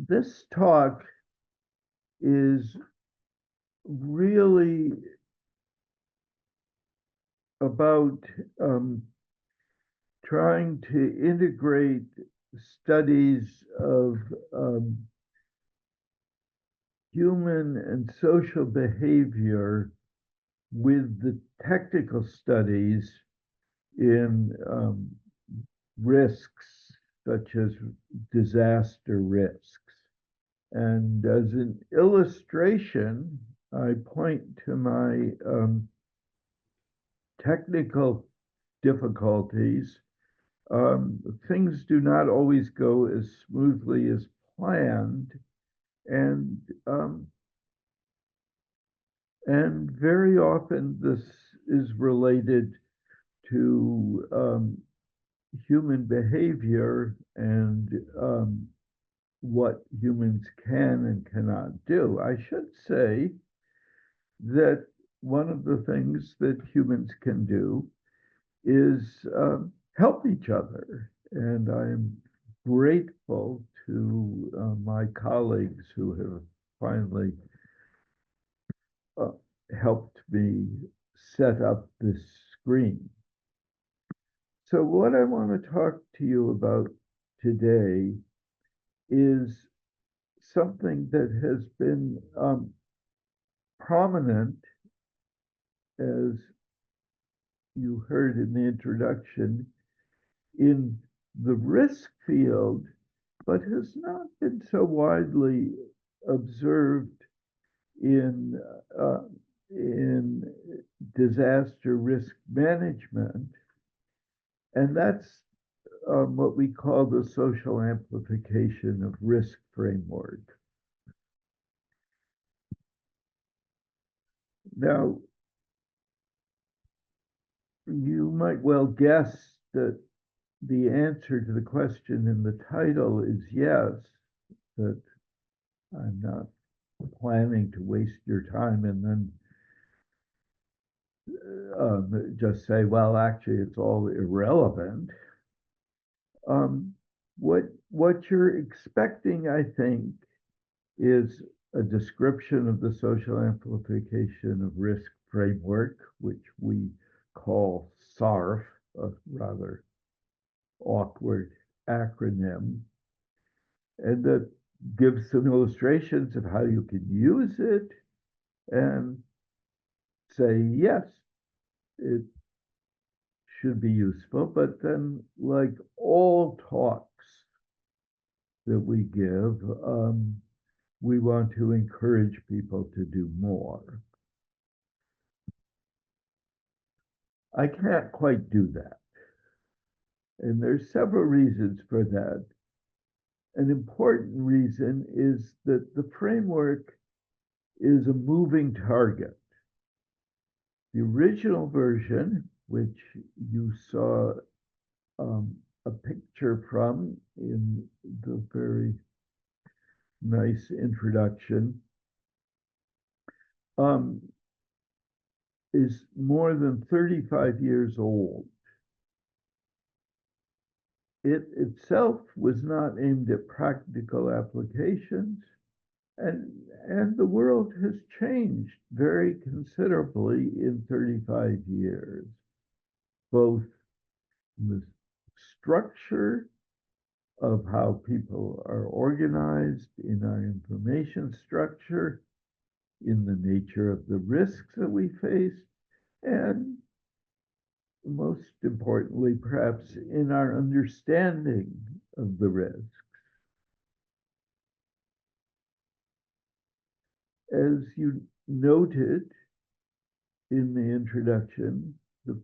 This talk is really about trying to integrate studies of human and social behavior with the technical studies in risks such as disaster risks. And as an illustration, I point to my technical difficulties. Things do not always go as smoothly as planned, and very often this is related to human behavior and what humans can and cannot do. I should say that one of the things that humans can do is help each other. And I am grateful to my colleagues who have finally helped me set up this screen. So what I want to talk to you about today is something that has been prominent, as you heard in the introduction, in the risk field, but has not been so widely observed in disaster risk management, and that's what we call the social amplification of risk framework. Now, you might well guess that the answer to the question in the title is yes, that I'm not planning to waste your time and then just say, well, actually, it's all irrelevant. What you're expecting, I think, is a description of the social amplification of risk framework, which we call SARF, a rather awkward acronym, and that gives some illustrations of how you can use it and say, yes, it should be useful. But then, like all talks that we give, we want to encourage people to do more. I can't quite do that. And there's several reasons for that. An important reason is that the framework is a moving target. The original version, which you saw a picture from in the very nice introduction, is more than 35 years old. It itself was not aimed at practical applications, and the world has changed very considerably in 35 years, both in the structure of how people are organized, in our information structure, in the nature of the risks that we face, and most importantly, perhaps, in our understanding of the risks. As you noted in the introduction, the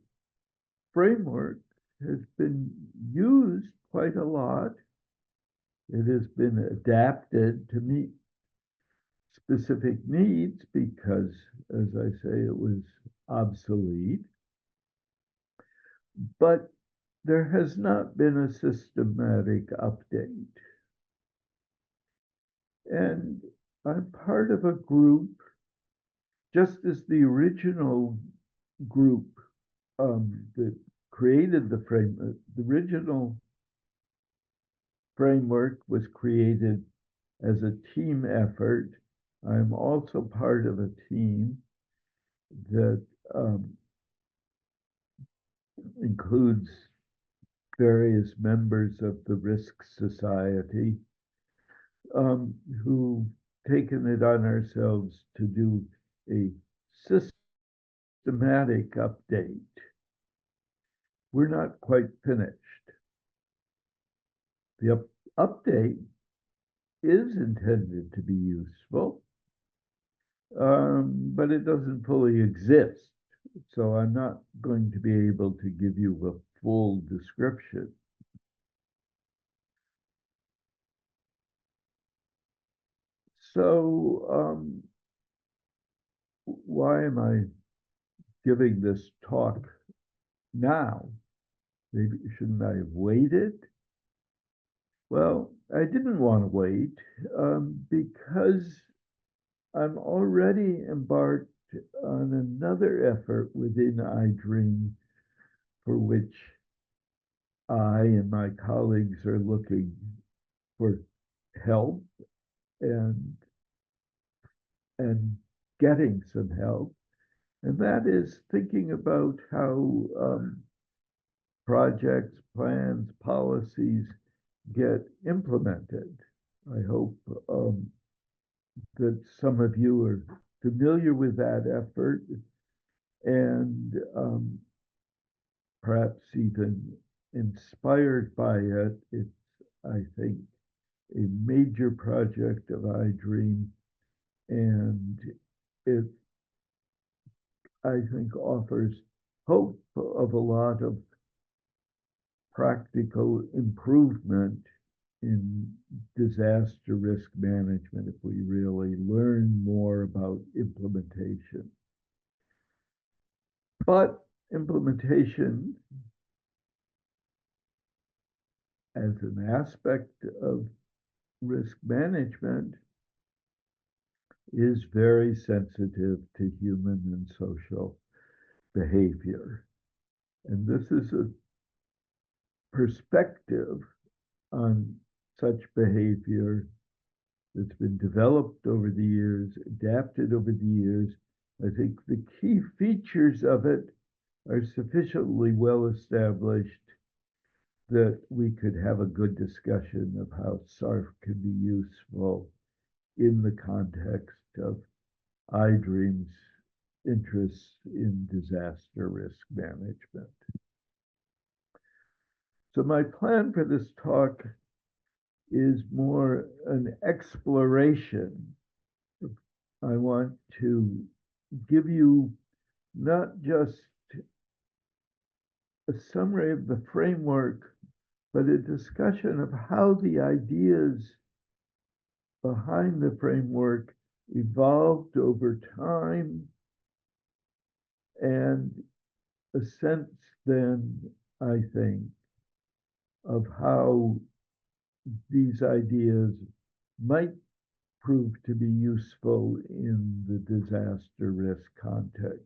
framework has been used quite a lot. It has been adapted to meet specific needs because, as I say, it was obsolete. But there has not been a systematic update. And I'm part of a group, just as the original group that created the framework. The original framework was created as a team effort. I'm also part of a team that includes various members of the Risk Society who've taken it on ourselves to do a systematic update. We're not quite finished. The update is intended to be useful, but it doesn't fully exist. So I'm not going to be able to give you a full description. So why am I giving this talk now? Maybe shouldn't I have waited? Well, I didn't want to wait because I'm already embarked on another effort within IDRiM for which I and my colleagues are looking for help and getting some help. And that is thinking about how projects, plans, policies get implemented. I hope that some of you are familiar with that effort and perhaps even inspired by it. It's, I think, a major project of IDRiM, and it, I think, offers hope of a lot of practical improvement in disaster risk management if we really learn more about implementation. But implementation as an aspect of risk management is very sensitive to human and social behavior. And this is a perspective on such behavior that's been developed over the years, adapted over the years. I think the key features of it are sufficiently well established that we could have a good discussion of how SARF can be useful in the context of IDRiM's interests in disaster risk management. So my plan for this talk is more an exploration. I want to give you not just a summary of the framework, but a discussion of how the ideas behind the framework evolved over time, and a sense then, I think, of how these ideas might prove to be useful in the disaster risk context.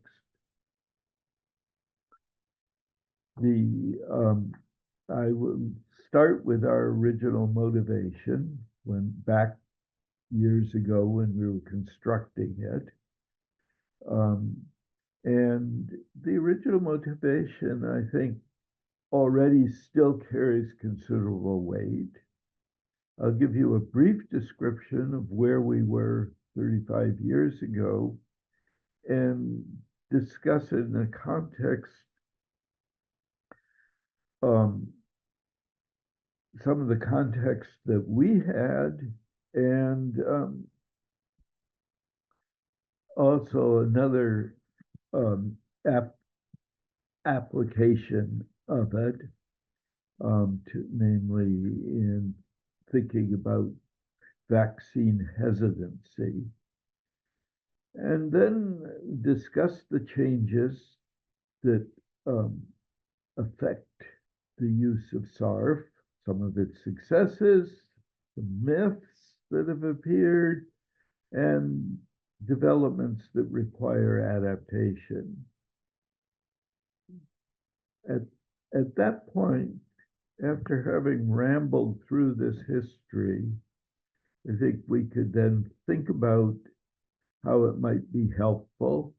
I will start with our original motivation when back years ago when we were constructing it. And the original motivation, I think, already still carries considerable weight. I'll give you a brief description of where we were 35 years ago and discuss it in the context some of the context that we had, and also another application of it, namely in thinking about vaccine hesitancy, and then discuss the changes that affect the use of SARF, some of its successes, the myths that have appeared, and developments that require adaptation. At that point, after having rambled through this history, I think we could then think about how it might be helpful.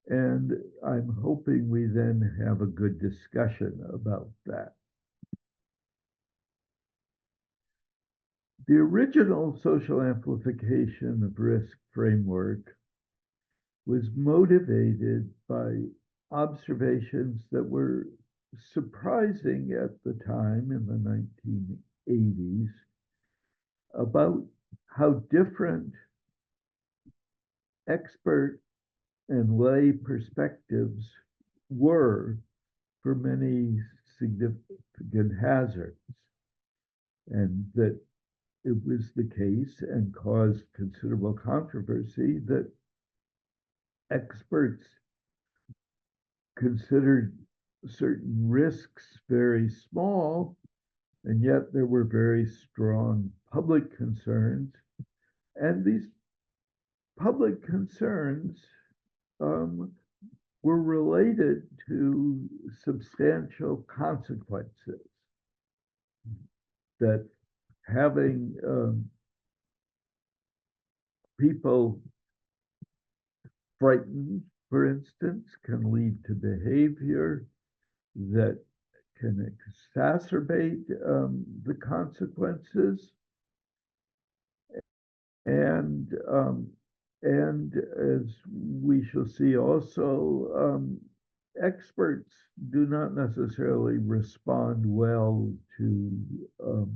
And I'm hoping we then have a good discussion about that. The original social amplification of risk framework was motivated by observations that were surprising at the time in the 1980s about how different expert and lay perspectives were for many significant hazards, and that it was the case and caused considerable controversy that experts considered certain risks very small, and yet there were very strong public concerns. And these public concerns were related to substantial consequences, that having people frightened, for instance, can lead to behavior that can exacerbate the consequences. And as we shall see also, experts do not necessarily respond well to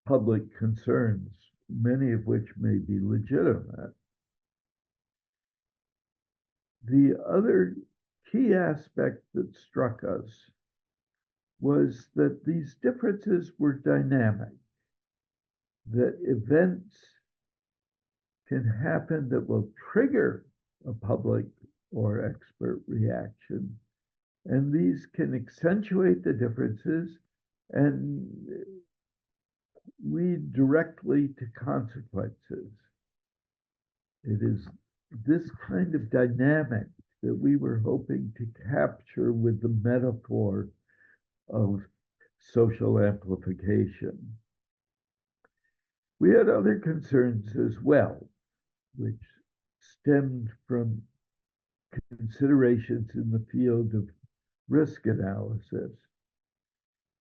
public concerns, many of which may be legitimate. The other key aspect that struck us was that these differences were dynamic, that events can happen that will trigger a public or expert reaction, and these can accentuate the differences and lead directly to consequences. It is this kind of dynamic that we were hoping to capture with the metaphor of social amplification. We had other concerns as well, which stemmed from considerations in the field of risk analysis.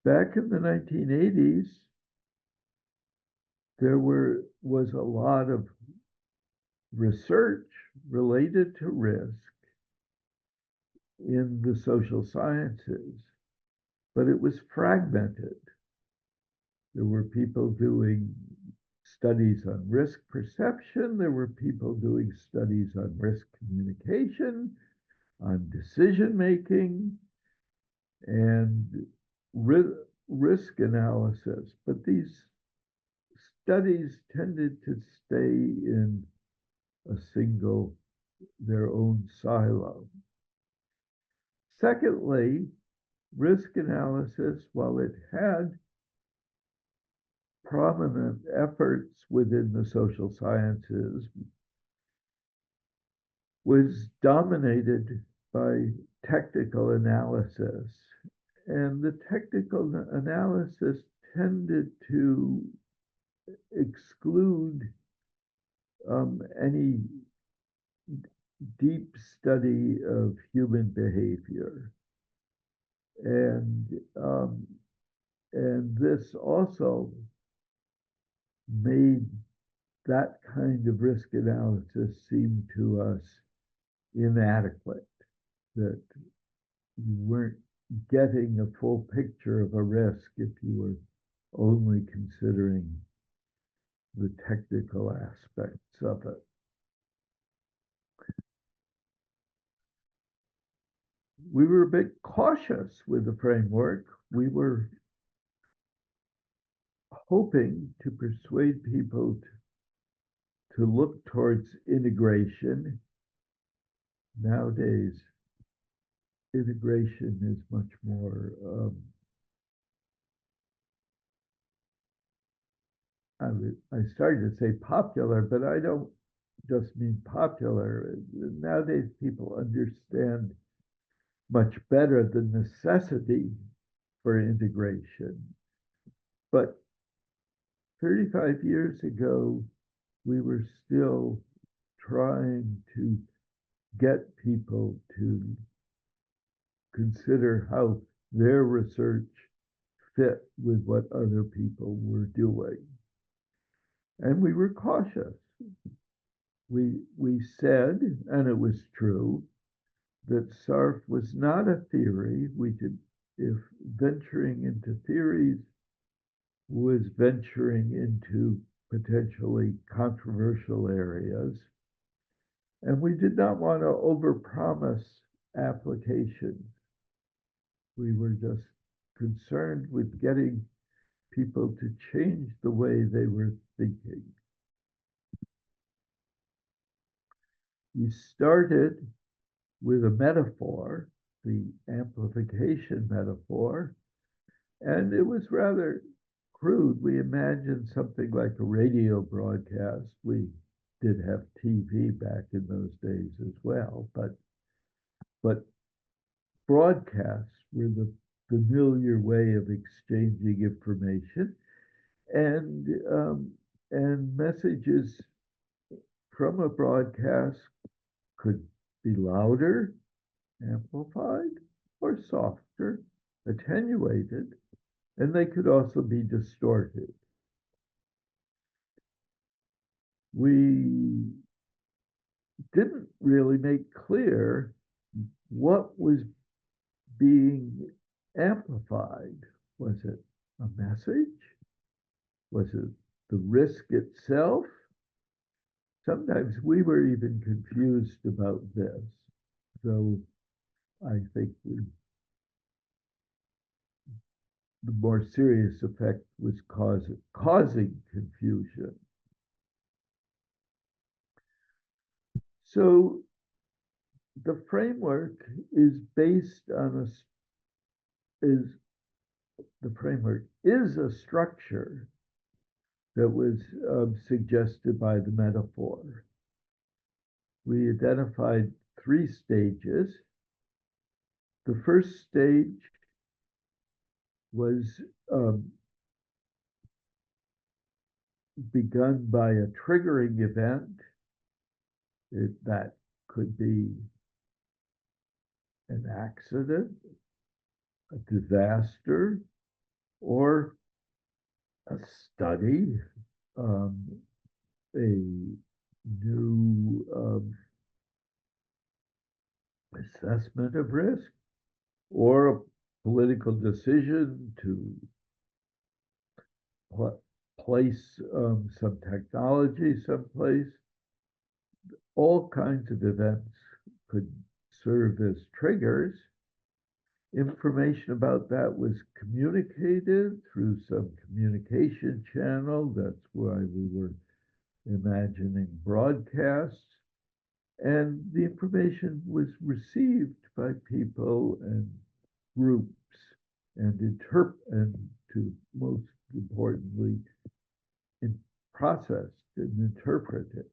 Back in the 1980s, there was a lot of research related to risk in the social sciences, but it was fragmented. There were people doing studies on risk perception. There were people doing studies on risk communication, on decision making, and risk analysis. But these studies tended to stay in a single, their own silo. Secondly, risk analysis, while it had prominent efforts within the social sciences, was dominated by technical analysis. And the technical analysis tended to exclude any deep study of human behavior. And this also made that kind of risk analysis seem to us inadequate, that you weren't getting a full picture of a risk if you were only considering the technical aspects of it. We were a bit cautious with the framework. We were hoping to persuade people to look towards integration. Nowadays, integration is much more, I started to say popular, but I don't just mean popular. Nowadays, people understand much better the necessity for integration. But 35 years ago, we were still trying to get people to consider how their research fit with what other people were doing. And we were cautious. We said, and it was true, that SARF was not a theory. If venturing into theories was venturing into potentially controversial areas. And we did not want to overpromise applications. We were just concerned with getting people to change the way they were thinking. We started with a metaphor, the amplification metaphor, and it was rather crude. We imagined something like a radio broadcast. We did have TV back in those days as well, but broadcasts were the familiar way of exchanging information, and messages from a broadcast could be louder, amplified, or softer, attenuated, and they could also be distorted. We didn't really make clear what was being amplified. Was it a message? Was it the risk itself? Sometimes we were even confused about this, though I think the more serious effect was causing confusion. So the framework is based on the framework is a structure that was suggested by the metaphor. We identified 3 stages. The first stage was begun by a triggering event. That could be an accident, a disaster, or a study, a new assessment of risk, or a political decision to place some technology someplace. All kinds of events could serve as triggers. Information about that was communicated through some communication channel. That's why we were imagining broadcasts. And the information was received by people and groups and to most importantly, processed and interpreted.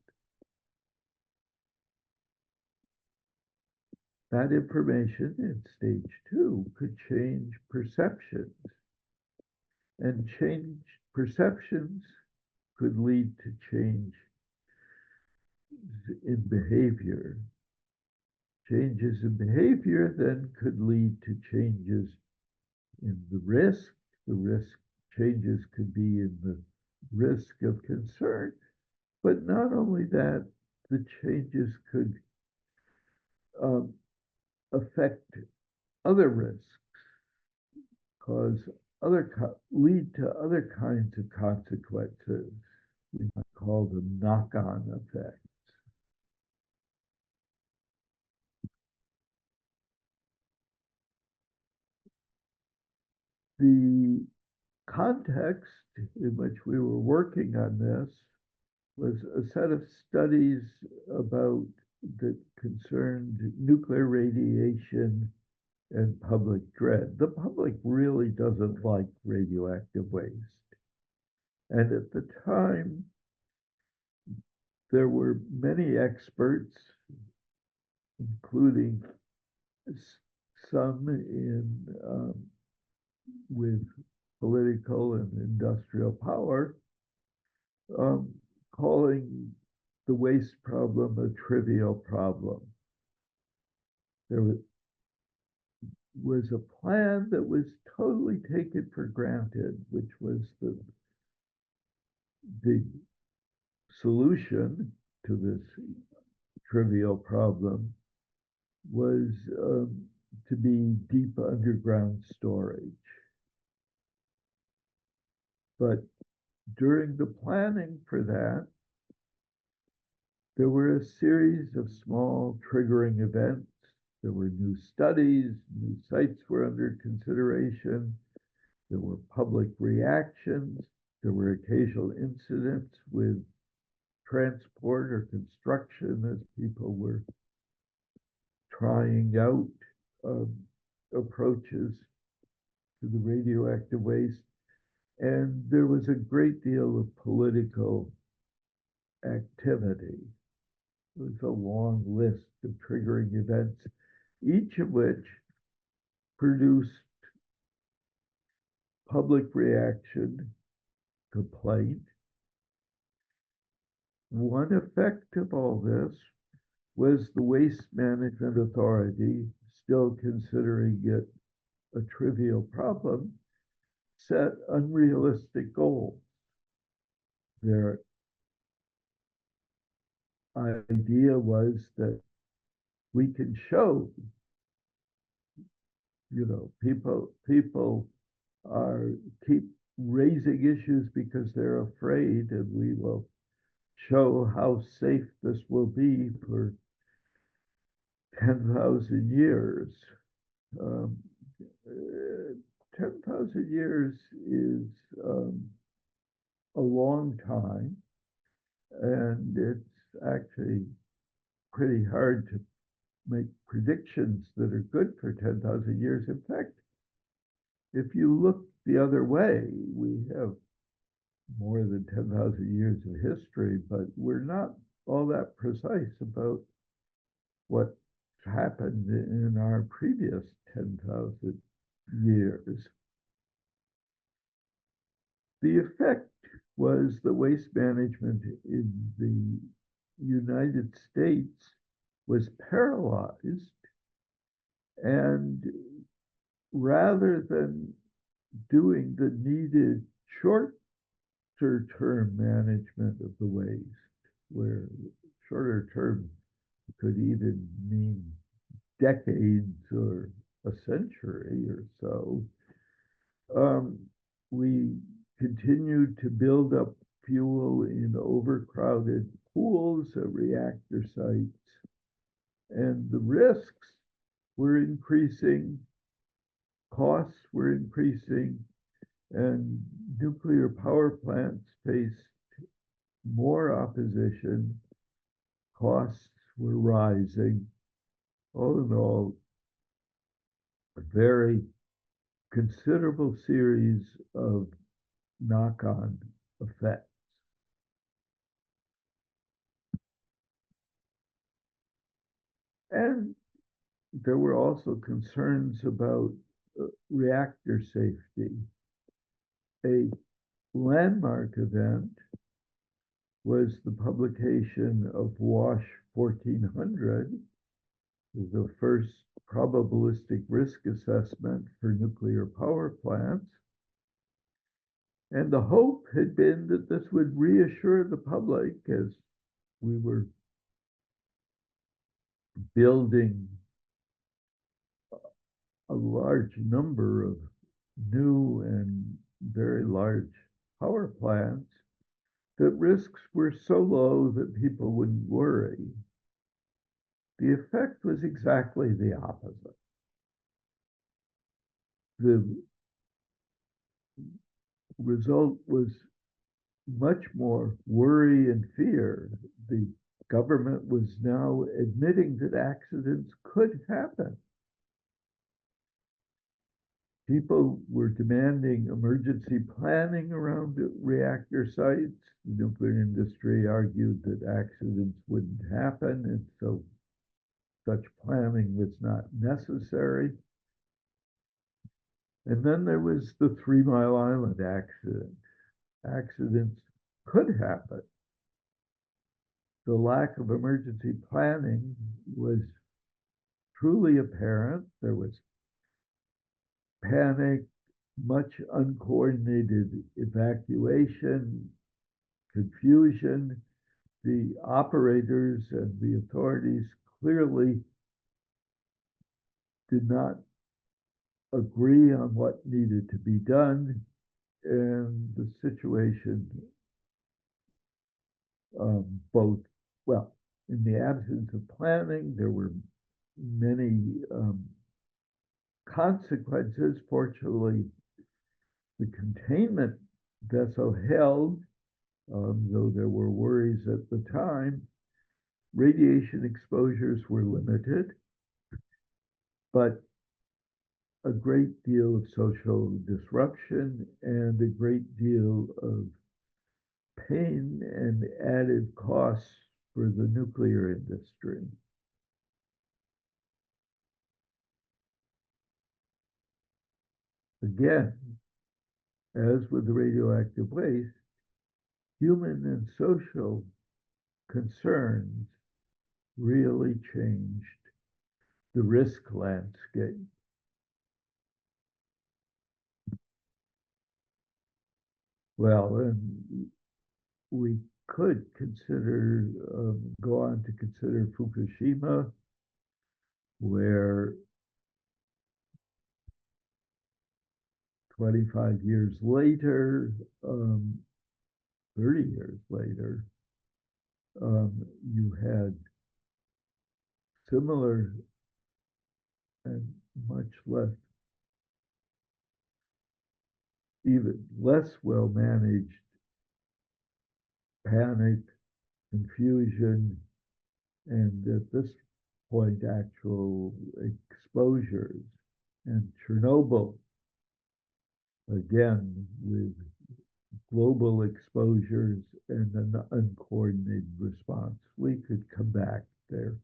That information in stage 2 could change perceptions, and changed perceptions could lead to change in behavior. Changes in behavior then could lead to changes in the risk. The risk changes could be in the risk of concern, but not only that, the changes could affect other risks, lead to other kinds of consequences. We might call them knock-on effects. The context in which we were working on this was a set of studies that concerned nuclear radiation and public dread. The public really doesn't like radioactive waste. And at the time, there were many experts, including some with political and industrial power, um, calling the waste problem a trivial problem. There was a plan that was totally taken for granted, which was the solution to this trivial problem was to be deep underground storage. But during the planning for that, there were a series of small triggering events. There were new studies, new sites were under consideration, there were public reactions, there were occasional incidents with transport or construction as people were trying out approaches to the radioactive waste. And there was a great deal of political activity. It was a long list of triggering events, each of which produced public reaction, complaint. One effect of all this was the Waste Management Authority, still considering it a trivial problem, set unrealistic goals. Their idea was that we can show, people keep raising issues because they're afraid, and we will show how safe this will be for 10,000 years. 10,000 years is a long time, and it's actually pretty hard to make predictions that are good for 10,000 years. In fact, if you look the other way, we have more than 10,000 years of history, but we're not all that precise about what happened in our previous 10,000 years. The effect was that waste management in the United States was paralyzed, and rather than doing the needed shorter-term management of the waste, where shorter term could even mean decades or a century or so, we continued to build up fuel in overcrowded pools at reactor sites, and the risks were increasing, costs were increasing, and nuclear power plants faced more opposition, costs were rising. All in all, a very considerable series of knock-on effects. And there were also concerns about reactor safety. A landmark event was the publication of WASH 1400, the first probabilistic risk assessment for nuclear power plants. And the hope had been that this would reassure the public as we were building a large number of new and very large power plants, that risks were so low that people wouldn't worry. The effect was exactly the opposite. The result was much more worry and fear. The government was now admitting that accidents could happen. People were demanding emergency planning around the reactor sites. The nuclear industry argued that accidents wouldn't happen, and so such planning was not necessary. And then there was the 3 Mile Island accident. Accidents could happen. The lack of emergency planning was truly apparent. There was panic, much uncoordinated evacuation, confusion. The operators and the authorities clearly did not agree on what needed to be done, and the situation both, well, in the absence of planning, there were many consequences. Fortunately, the containment vessel held, though there were worries at the time. Radiation exposures were limited, but a great deal of social disruption and a great deal of pain and added costs for the nuclear industry. Again, as with the radioactive waste, human and social concerns really changed the risk landscape. Well, and we could consider, go on to consider Fukushima, where 25 years later, 30 years later, you had similar and much less, even less well-managed panic, confusion, and at this point, actual exposures. And Chernobyl, again, with global exposures and an uncoordinated response. We could come back there.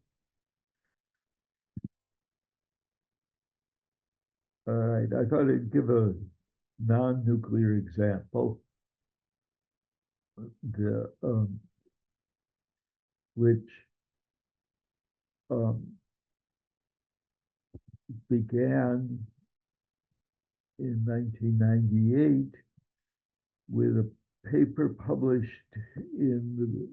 All right, I thought I'd give a non-nuclear example, which began in 1998 with a paper published in the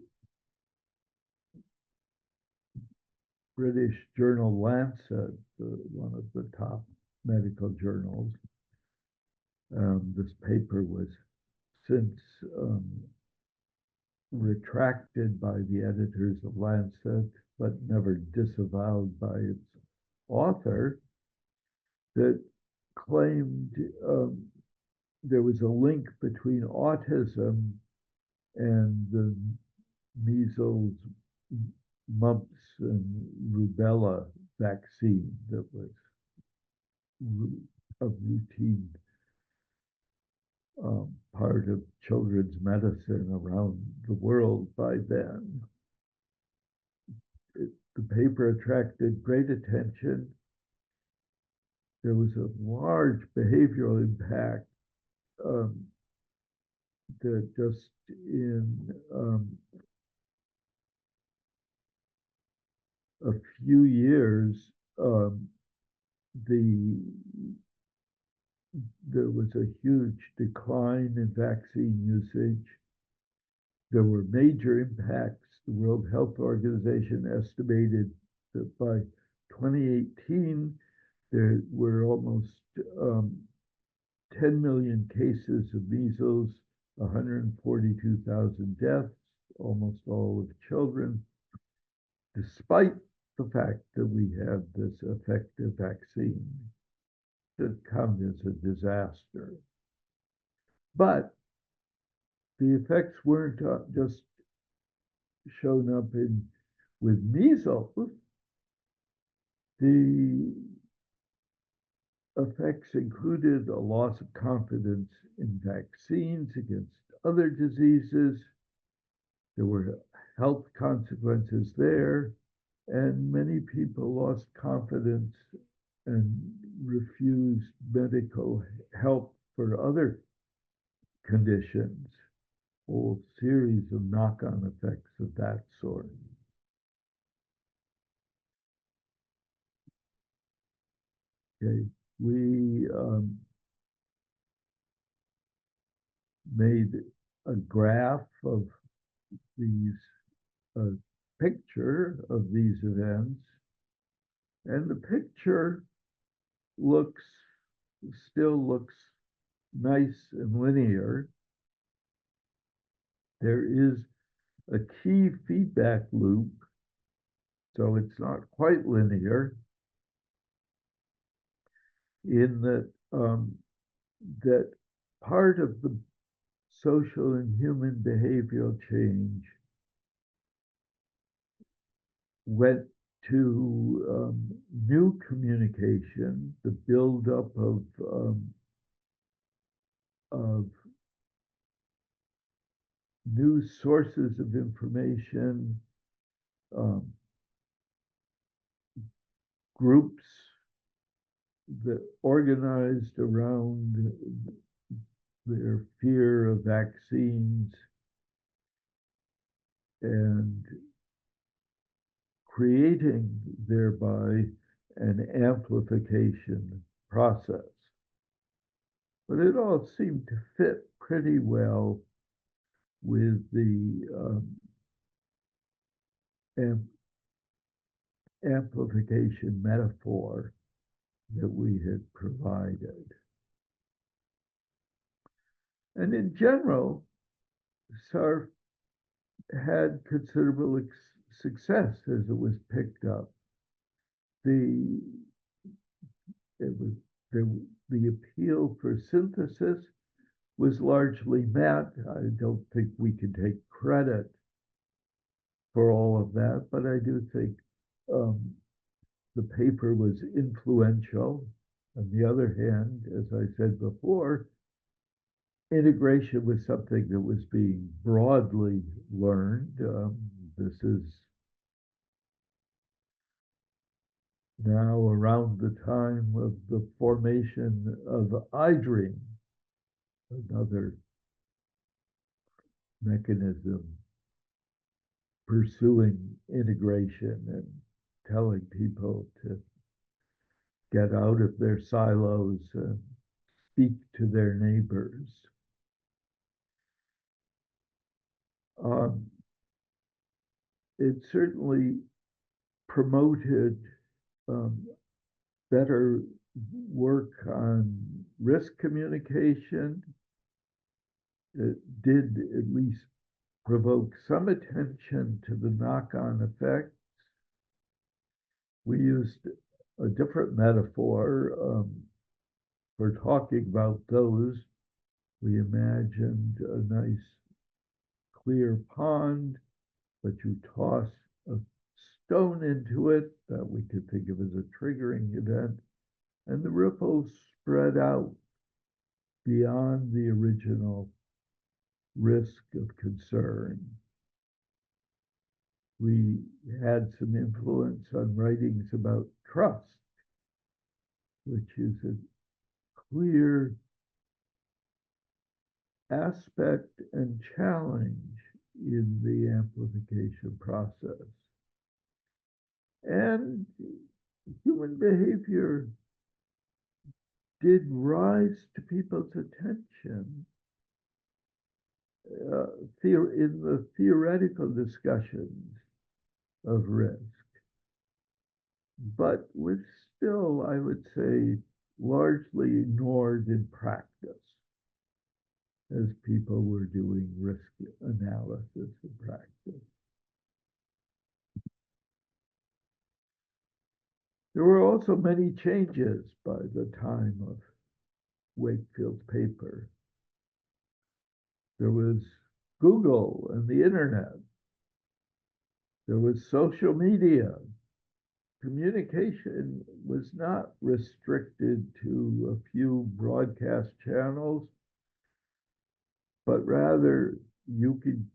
British journal Lancet, one of the top medical journals. This paper was since retracted by the editors of Lancet, but never disavowed by its author, that claimed there was a link between autism and the measles, mumps, and rubella vaccine that was a routine part of children's medicine around the world by then. The paper attracted great attention. There was a large behavioral impact that just in a few years, there was a huge decline in vaccine usage. There were major impacts. The World Health Organization estimated that by 2018, there were almost 10 million cases of measles, 142,000 deaths, almost all of children, despite the fact that we have this effective vaccine that come as a disaster. But the effects weren't just shown up with measles. The effects included a loss of confidence in vaccines against other diseases. There were health consequences there, and many people lost confidence and refused medical help for other conditions whole series of knock-on effects of that sort. Okay, we made a graph of these, picture of these events, and the picture still looks nice and linear. There is a key feedback loop, so it's not quite linear, in that that part of the social and human behavioral change went to new communication, the buildup of new sources of information, groups that organized around their fear of vaccines, and creating thereby an amplification process. But it all seemed to fit pretty well with the amplification metaphor that we had provided. And in general, SARF had considerable success as it was picked up. The appeal for synthesis was largely met. I don't think we can take credit for all of that, but I do think the paper was influential. On the other hand, as I said before, integration was something that was being broadly learned. This is now around the time of the formation of IDRiM, another mechanism pursuing integration and telling people to get out of their silos and speak to their neighbors. It certainly promoted better work on risk communication. It did at least provoke some attention to the knock-on effects. We used a different metaphor for talking about those. We imagined a nice clear pond, but you toss a stone into it that we could think of as a triggering event, and the ripples spread out beyond the original risk of concern. We had some influence on writings about trust, which is a clear aspect and challenge in the amplification process. And human behavior did rise to people's attention in the theoretical discussions of risk, but was still, I would say, largely ignored in practice as people were doing risk analysis in practice. There were also many changes by the time of Wakefield's paper. There was Google and the internet. There was social media. Communication was not restricted to a few broadcast channels, but rather you could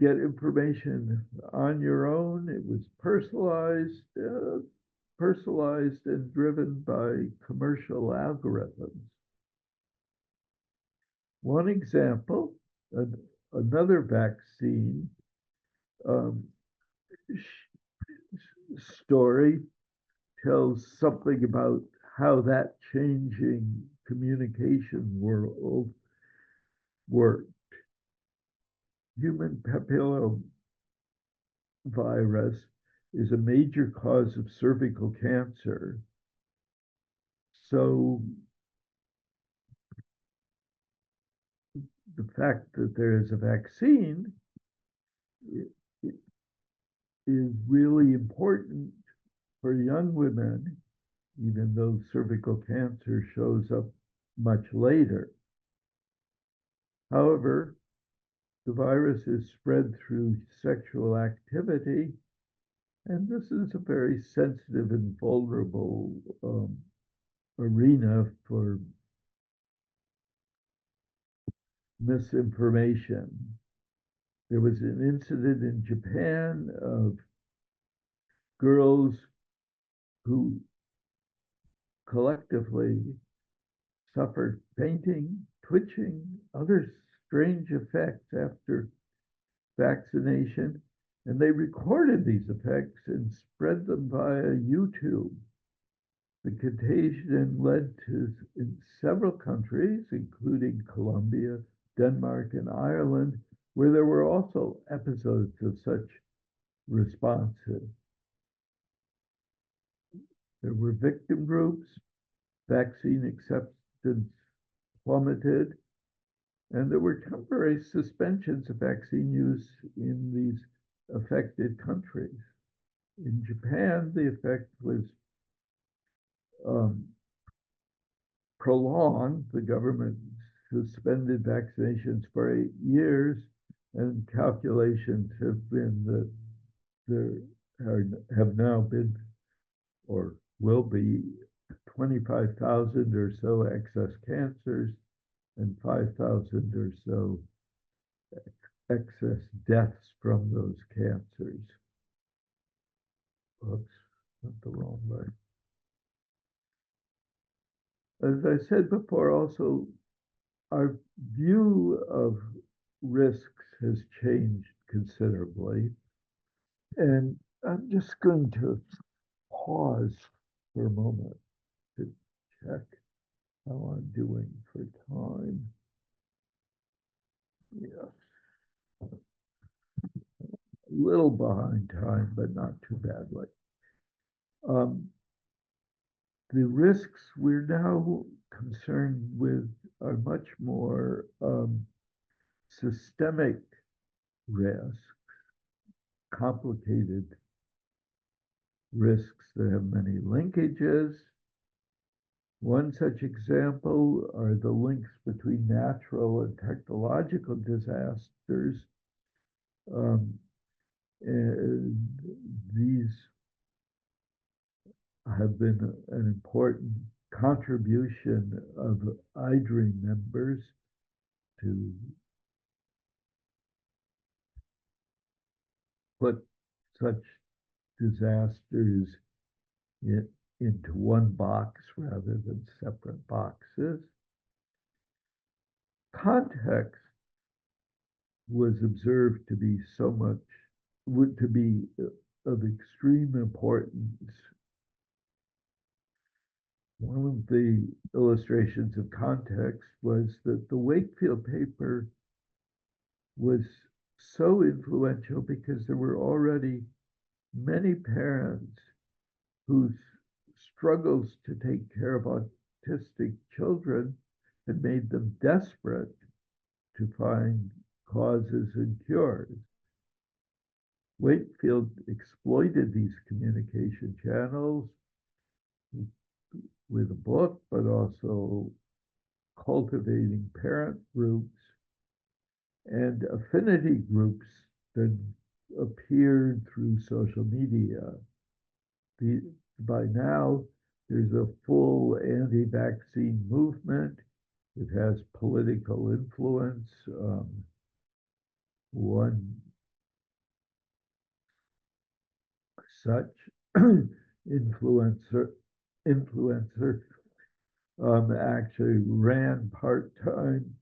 get information on your own. It was personalized and driven by commercial algorithms. One example, another vaccine story tells something about how that changing communication world worked. Human papillomavirus is a major cause of cervical cancer. So the fact that there is a vaccine is really important for young women, even though cervical cancer shows up much later. However, the virus is spread through sexual activity, and this is a very sensitive and vulnerable arena for misinformation. There was an incident in Japan of girls who collectively suffered fainting, twitching, other strange effects after vaccination, and they recorded these effects and spread them via YouTube. The contagion led to, in several countries, including Colombia, Denmark, and Ireland, where there were also episodes of such responses. There were victim groups, vaccine acceptance plummeted, and there were temporary suspensions of vaccine use in these affected countries. In Japan, the effect was prolonged. The government suspended vaccinations for 8 years, and calculations have been that there have now been or will be 25,000 or so excess cancers and 5,000 or so excess deaths from those cancers. Oops, not the wrong way. As I said before, also, our view of risks has changed considerably. And I'm just going to pause for a moment to check how I'm doing for time. Yes. A little behind time, but not too badly. The risks we're now concerned with are much more systemic risks, complicated risks that have many linkages. One such example are the links between natural and technological disasters. And these have been an important contribution of IDRiM members to put such disasters into one box rather than separate boxes. Context was observed to be of extreme importance. One of the illustrations of context was that the Wakefield paper was so influential because there were already many parents whose struggles to take care of autistic children had made them desperate to find causes and cures. Wakefield exploited these communication channels with a book, but also cultivating parent groups and affinity groups that appeared through social media. By now, there's a full anti-vaccine movement. It has political influence. One such influencer actually ran part-time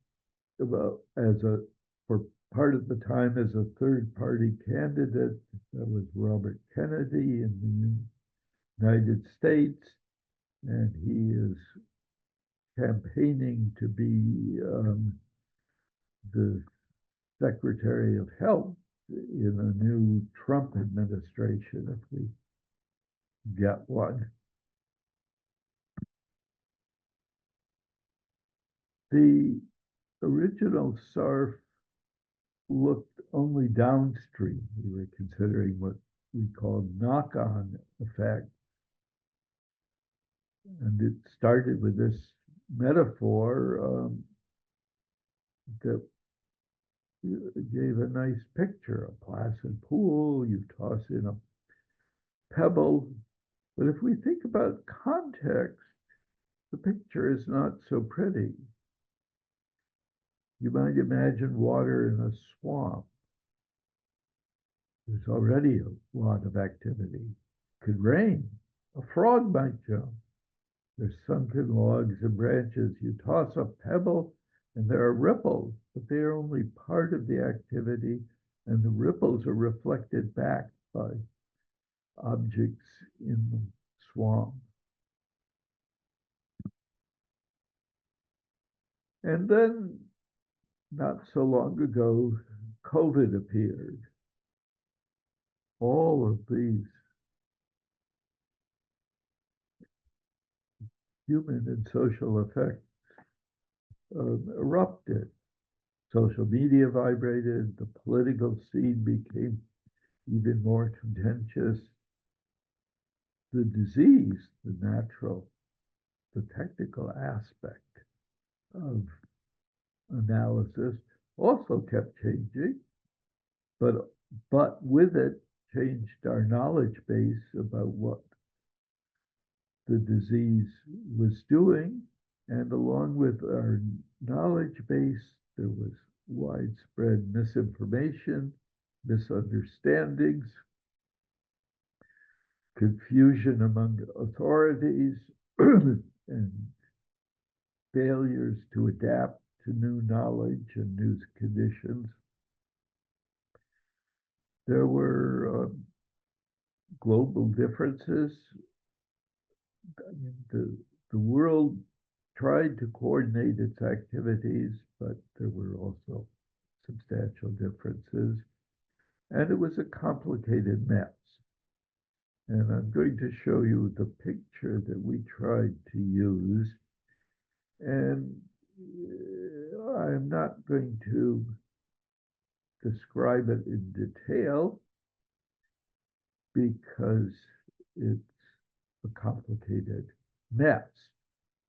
for part of the time as a third-party candidate. That was Robert Kennedy in the United States, and he is campaigning to be the Secretary of Health in a new Trump administration, if we get one. The original SARF looked only downstream. We were considering what we call knock-on effect. And it started with this metaphor that gave a nice picture, a placid pool, you toss in a pebble. But if we think about context, the picture is not so pretty. You might imagine water in a swamp. There's already a lot of activity. It could rain. A frog might jump. There's sunken logs and branches. You toss a pebble and there are ripples, but they are only part of the activity, and the ripples are reflected back by objects in the swamp. And then, not so long ago, COVID appeared. All of these human and social effects erupted. Social media vibrated, the political scene became even more contentious. The disease, the natural, the technical aspect of analysis also kept changing, but with it changed our knowledge base about what the disease was doing. And along with our knowledge base, there was widespread misinformation, misunderstandings, confusion among authorities, and failures to adapt to new knowledge and new conditions. There were global differences. I mean, the world tried to coordinate its activities, but there were also substantial differences, and it was a complicated mess. And I'm going to show you the picture that we tried to use. And I'm not going to describe it in detail because it's a complicated mess.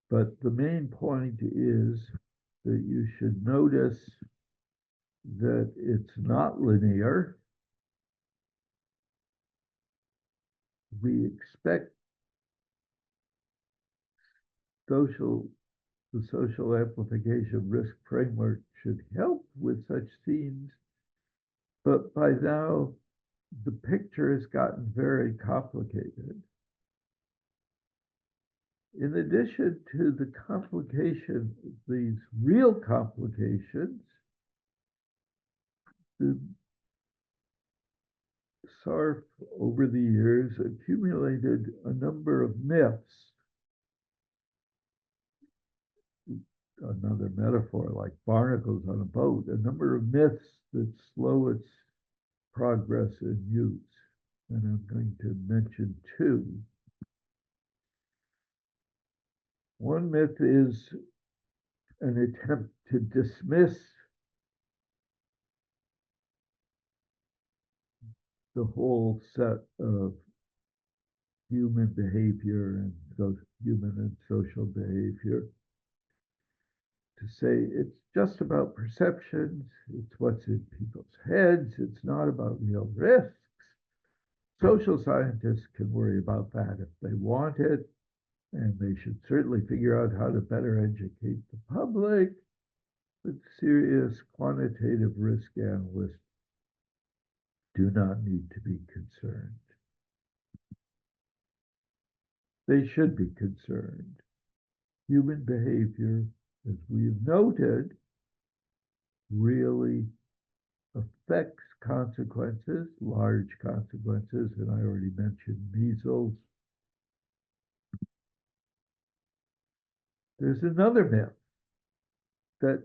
But the main point is that you should notice that it's not linear. We expect the social amplification risk framework should help with such scenes, but by now the picture has gotten very complicated. In addition to the complication, these real complications, the SARF over the years accumulated a number of myths. Another metaphor, like barnacles on a boat, a number of myths that slow its progress and use. And I'm going to mention two. One myth is an attempt to dismiss the whole set of human behavior and human and social behavior, to say it's just about perceptions, it's what's in people's heads, it's not about real risks. Social scientists can worry about that if they want it, and they should certainly figure out how to better educate the public, but serious quantitative risk analysts do not need to be concerned. They should be concerned. Human behavior, as we have noted, really affects consequences, large consequences, and I already mentioned measles. There's another myth that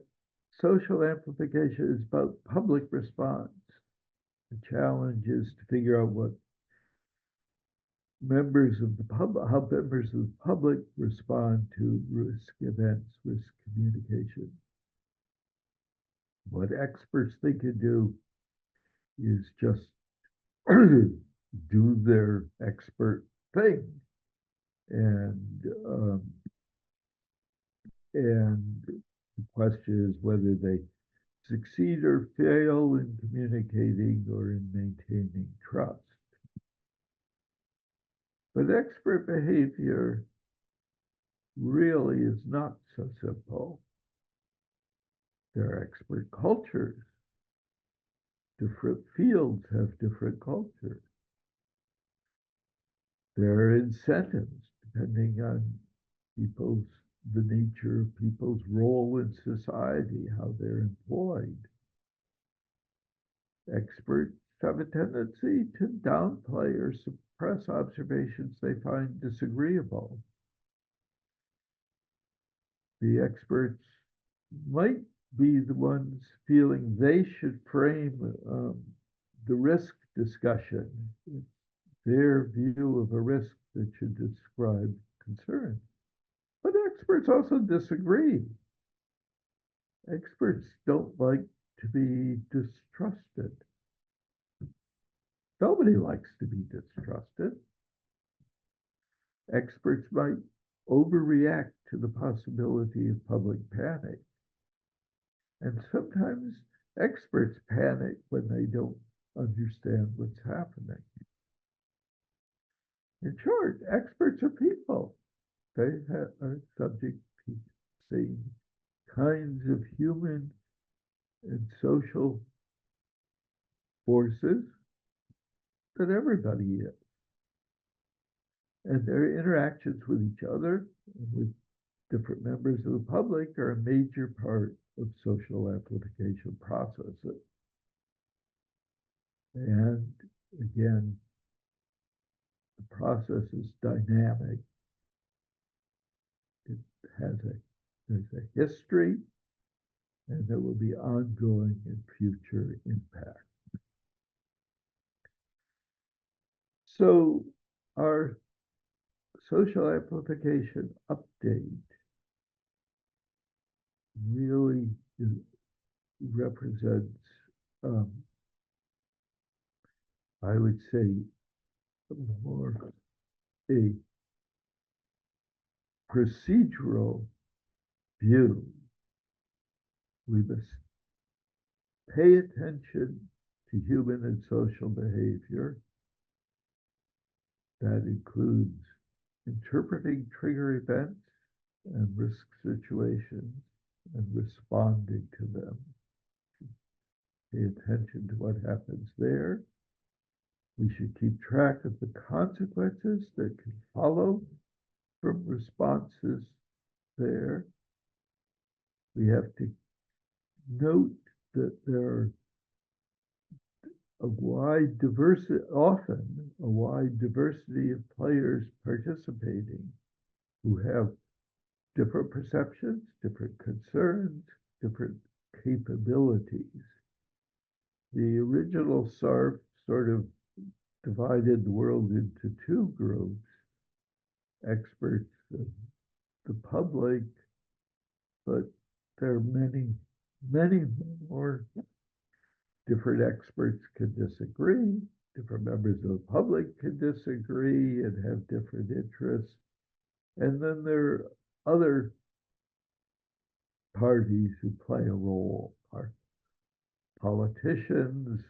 social amplification is about public response. The challenge is to figure out what members of the public, how members of the public respond to risk events, risk communication. What experts think can do is just do their expert thing, and the question is whether they succeed or fail in communicating or in maintaining trust. But expert behavior really is not so simple. There are expert cultures. Different fields have different cultures. There are incentives depending on the nature of people's role in society, how they're employed. Experts have a tendency to downplay or suppress observations they find disagreeable. The experts might be the ones feeling they should frame the risk discussion. It's their view of a risk that should describe concern. But experts also disagree. Experts don't like to be distrusted. Nobody likes to be distrusted. Experts might overreact to the possibility of public panic. And sometimes experts panic when they don't understand what's happening. In short, experts are people. They are subject to the same kinds of human and social forces that everybody is. And their interactions with each other and with different members of the public are a major part of social amplification processes. And again, the process is dynamic. There's a history, and there will be ongoing and future impact. So our social amplification update really represents, I would say, more a procedural view. We must pay attention to human and social behavior. That includes interpreting trigger events and risk situations and responding to them. Pay attention to what happens there. We should keep track of the consequences that can follow from responses there. We have to note that there are often a wide diversity of players participating who have different perceptions, different concerns, different capabilities. The original SARF sort of divided the world into two groups, experts and the public, but there are many, many more. Different experts can disagree, different members of the public can disagree and have different interests. And then there are other parties who play a role, politicians,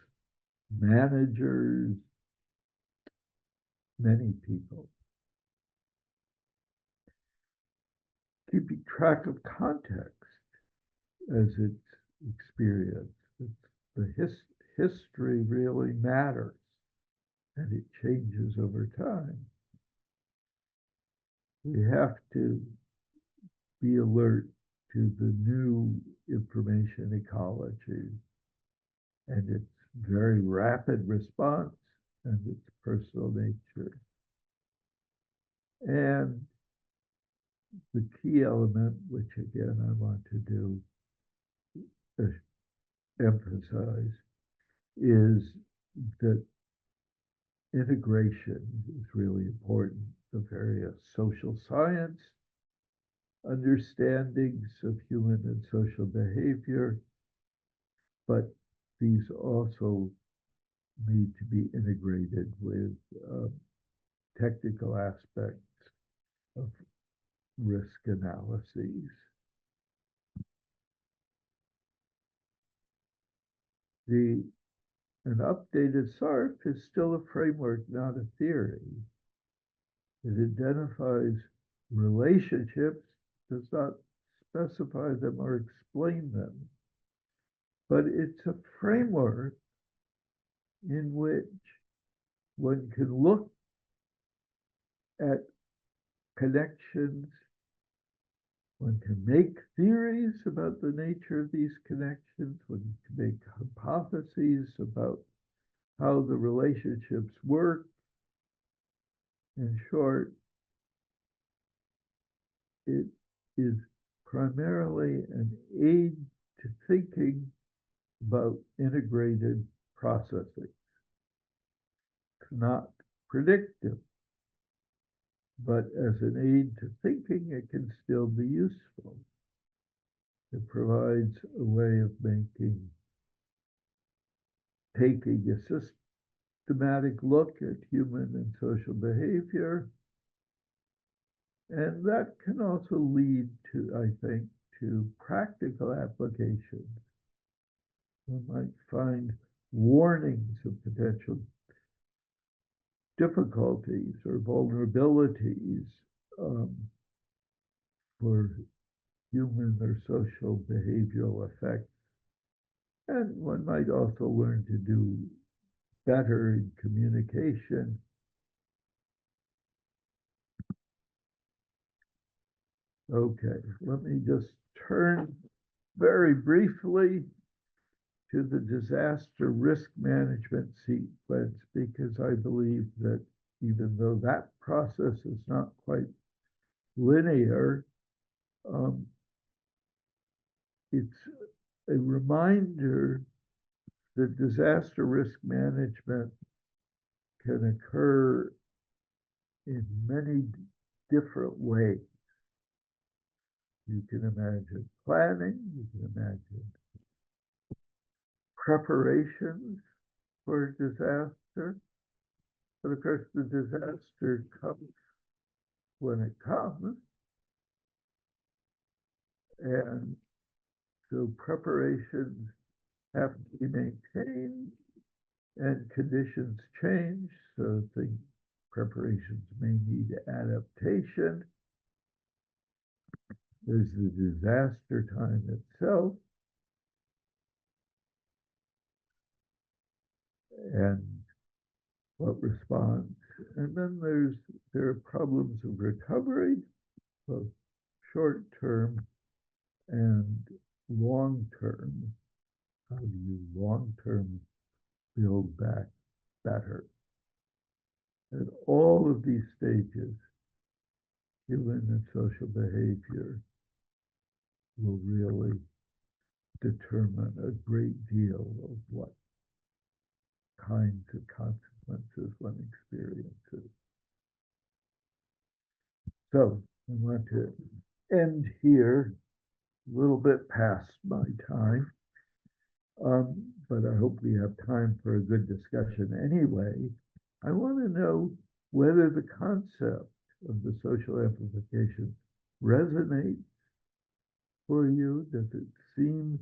managers, many people. Keeping track of context as it's experienced. The history really matters, and it changes over time. We have to be alert to the new information ecology and its very rapid response and its personal nature. And the key element, which again I want to do emphasize, is that integration is really important. The various social science understandings of human and social behavior, but these also need to be integrated with technical aspects of risk analyses. An updated SARF is still a framework, not a theory. It identifies relationships, does not specify them or explain them, but it's a framework in which one can look at connections, one can make theories about the nature of these connections, one can make hypotheses about how the relationships work. In short, it is primarily an aid to thinking about integrated processing. It's not predictive, but as an aid to thinking, it can still be useful. It provides a way of taking a systematic look at human and social behavior. And that can also lead to, I think, to practical applications. One might find warnings of potential difficulties or vulnerabilities for human or social behavioral effects. And one might also learn to do better in communication. Okay, let me just turn very briefly to the disaster risk management sequence, because I believe that even though that process is not quite linear, it's a reminder that disaster risk management can occur in many different ways. You can imagine planning, you can imagine preparations for a disaster, but of course the disaster comes when it comes, and so preparations have to be maintained and conditions change, so preparations may need adaptation. There's the disaster time itself, and what response. And then there are problems of recovery, both short-term and long-term. How do you long-term build back better? At all of these stages, human and social behavior will really determine a great deal of what kinds of consequences one experiences. So I want to end here, a little bit past my time, but I hope we have time for a good discussion anyway. I want to know whether the concept of the social amplification resonates for you. Does it seem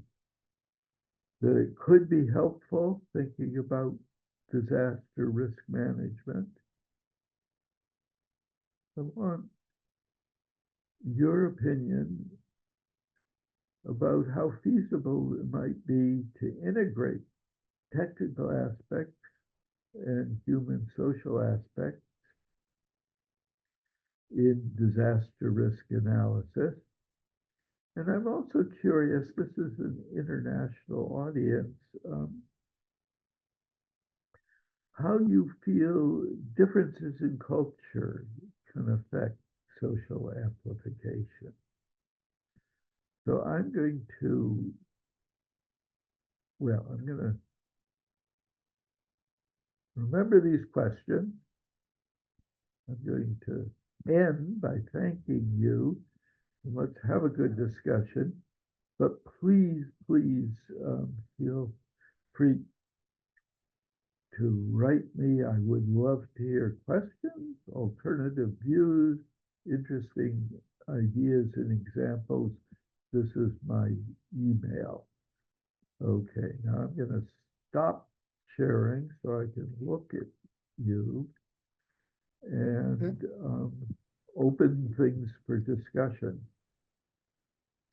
that it could be helpful thinking about disaster risk management? I want your opinion about how feasible it might be to integrate technical aspects and human social aspects in disaster risk analysis. And I'm also curious, this is an international audience, how you feel differences in culture can affect social amplification. So I'm going to remember these questions. I'm going to end by thanking you, and let's have a good discussion. But please, feel free to write me. I would love to hear questions, alternative views, interesting ideas and examples. This is my email. Okay, now I'm going to stop sharing so I can look at you and open things for discussion.